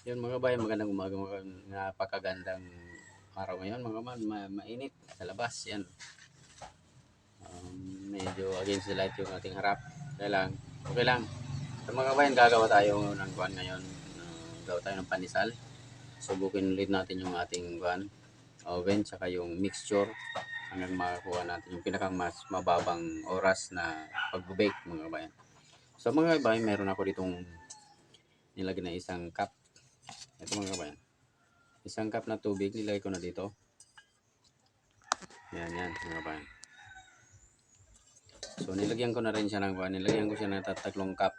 Yun mga bayan, magandang umaga, mga napakagandang araw ngayon mga man, mainit sa labas yan. Medyo against the light yung ating harap. Kaya lang, okay lang. So mga bayan, gagawa tayo ng buwan ngayon. Gawa tayo ng panisal. Subukin ulit natin yung ating buwan, oven, saka yung mixture hanggang makakuha natin yung pinakang mas mababang oras na pag-bake mga bayan. So mga bayan, meron ako ditong nilagay na isang cup. Ito mga kabayan, isang cup na tubig nilagay ko na dito. Yan mga kabayan. So nilagyan ko na rin siya ng nilagyan ko siya ng tatlong cup.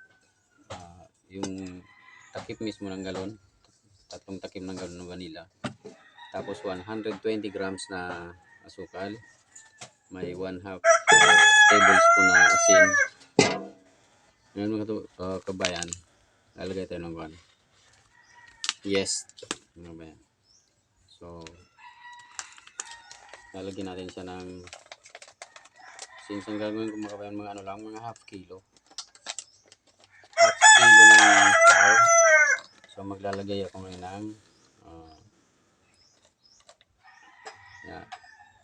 Yung takip mismo ng galon, tatlong takip ng galon ng vanilla. Tapos 120 grams na asukal. May 1/2 tablespoon na asin. Ngayon mga kabayan, lalagay tayo ng yes mga kabayan. So lalagyan natin siya ng, since ang gagawin ko mga kabayan, mga ano lang, mga half kilo ng flour. So maglalagay ako ngayon ng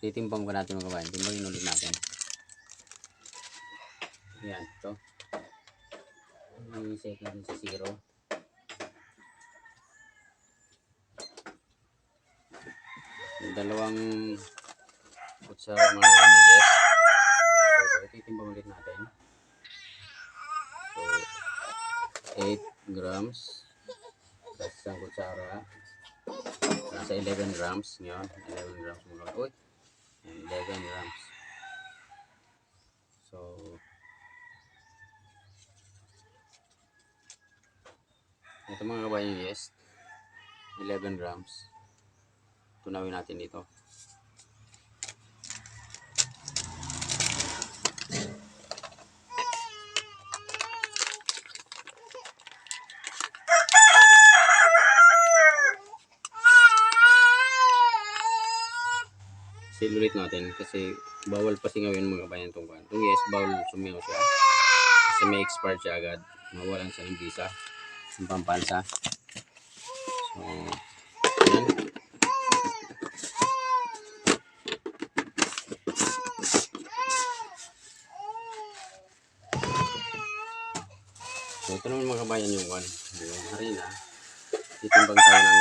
titimbang pa natin mga kabayan, timbangin ulit natin. Yan, ito i-set natin sa 0. Dalawang kutsara mga vanillas. So ito titimbang ulit natin. So 8 grams plus isang kutsara, nasa 11 grams ngayon. 11 grams mga kabayan. 11 grams. So ito mga kabayan yung yes, 11 grams. Tunawin natin dito. Silulit natin kasi bawal pa singawin mga kabayan itong buwan. Itong yes, bawal sumingaw siya kasi may expired siya agad. Mawalan siya ng visa, ng pampansa. So yan. So ito naman mga kabayan yung harina. Titimbang tayo ng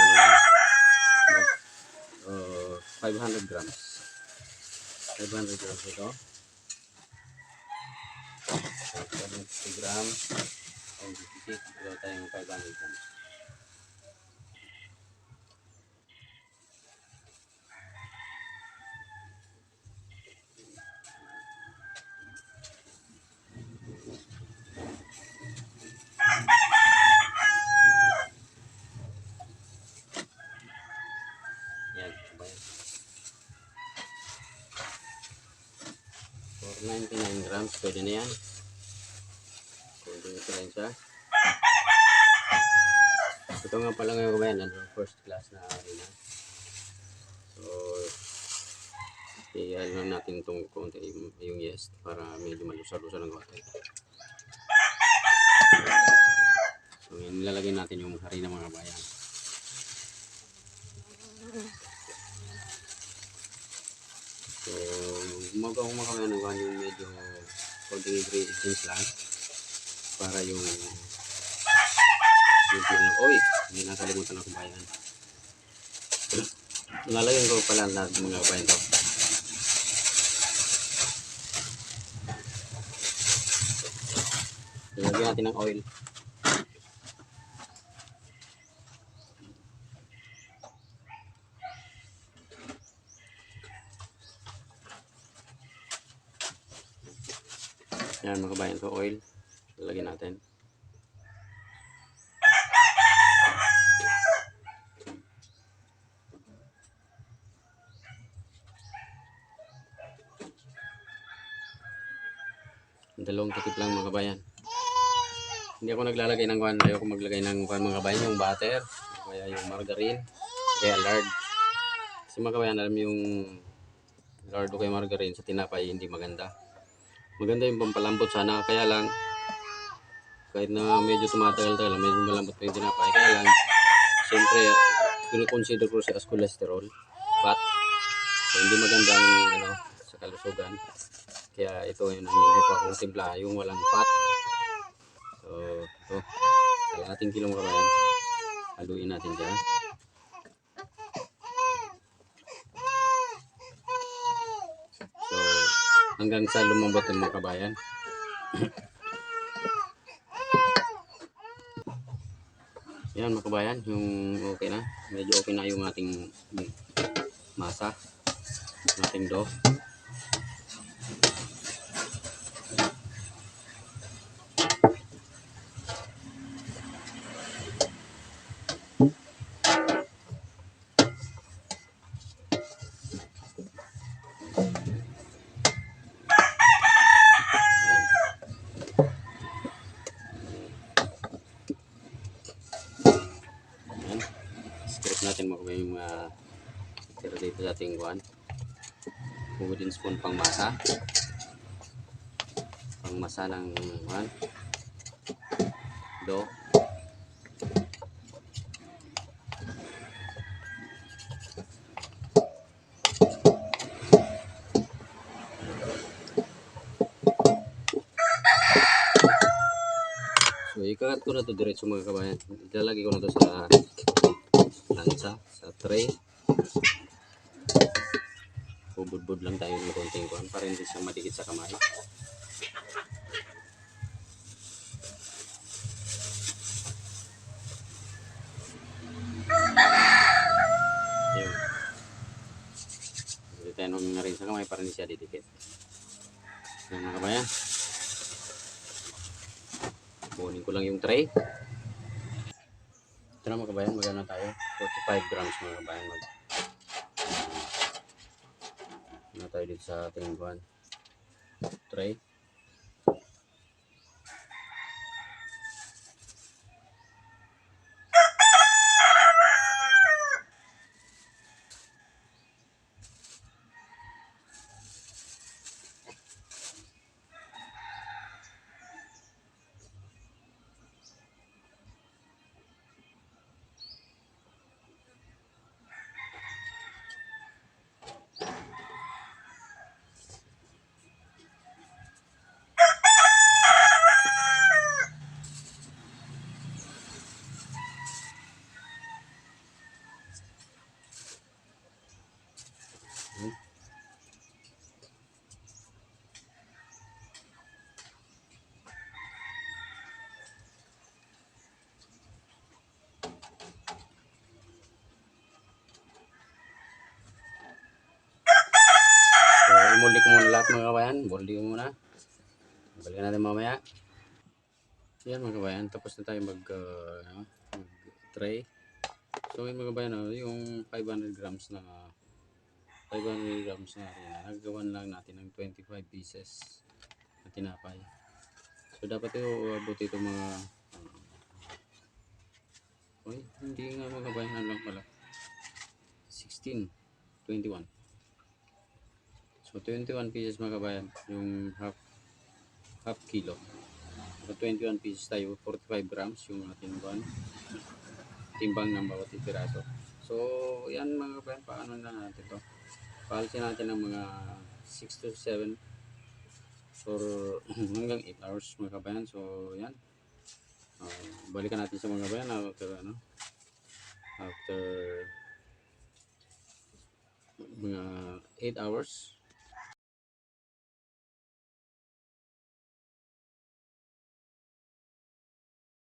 500 grams. 500 grams ito. 70 grams. Ang deficit, gawin tayo ng 500 grams. Yan, kabayan. 499 grams, pwede na yan. Pwede ito rin siya. Ito nga pala ngayon kabayan, first class na harina. So i-add lang natin itong konti yung yes para medyo malusa-lusa ng konti. So nilalagay natin yung harina mga kabayan. So gumagawa ko mga kabayan yung medyo konting ingredients lang para yung hindi nakalimutan ako bayan. Lalagyan ko pala lahat mga kabayan to. Lagyan natin ng oil. Yan mga kabayan to, oil. Lagyan natin. Dalawang takip lang mga kabayan. Hindi ako naglalagay ng ayoko maglagay ng mga kabayan, yung butter, kaya yung margarine, kaya lard. Kasi mga kabayan, alam yung lard o kaya margarine sa tinapay hindi maganda. Maganda yung pampalambot sana, kaya lang kahit na medyo tumatagal-tagal, medyo malambot pa yung tinapay, kaya lang siyempre, kinoconsider ko siya as cholesterol, fat. So, hindi maganda ang sa kalusugan. Kaya ito yung nangyayari pa kong timpla, yung walang fat. So, ito. Kalahating kilo mga kabayan. Haluin natin dyan. So, hanggang sa lumambot yung mga kabayan. Yan mga kabayan, yung okay na. Medyo okay na yung ating masa, ating dough. Yan. Script natin mga kabayan yung tira dito sa ating kuhan. Wooden spoon pang masa. Pang masa ng kuhan. Dough. So, ikakat ko na to diretso mga kabayan. Ilalagay ko na to sa lansa, sa tray. Bubud-bud lang tayo ng konting kuhan para hindi siya madikit sa kamay. Ayun. Tayo na rin sa kamay para hindi siya didikit. Yan mga kabayan. Kunin ko lang yung tray. Ito na mga kabayan, magana tayo. 45 grams mga kabayan. Na tayo dito sa ating buwan. Tray. So, imuli ko muna lahat mga kabayan. Boldi ko muna. Balikan natin mamaya. Yan mga kabayan. Tapos na tayo mag-tray. So, yun mga kabayan, yung 500 grams na naggawan lang natin ng 25 pieces na tinapay. So, dapat ito abuti ito mga hindi nga mga kabayan lang pala. 16, 21. So 21 pieces mga kabayan, yung half kilo. So 21 pieces tayo, 45 grams yung ating timbang ng bawat piraso. So yan mga kabayan, paano na natin to? Paalisin natin ng mga 6 to 7 for hanggang 8 hours mga kabayan. So yan. Balikan natin sa mga kabayan after mga 8 hours.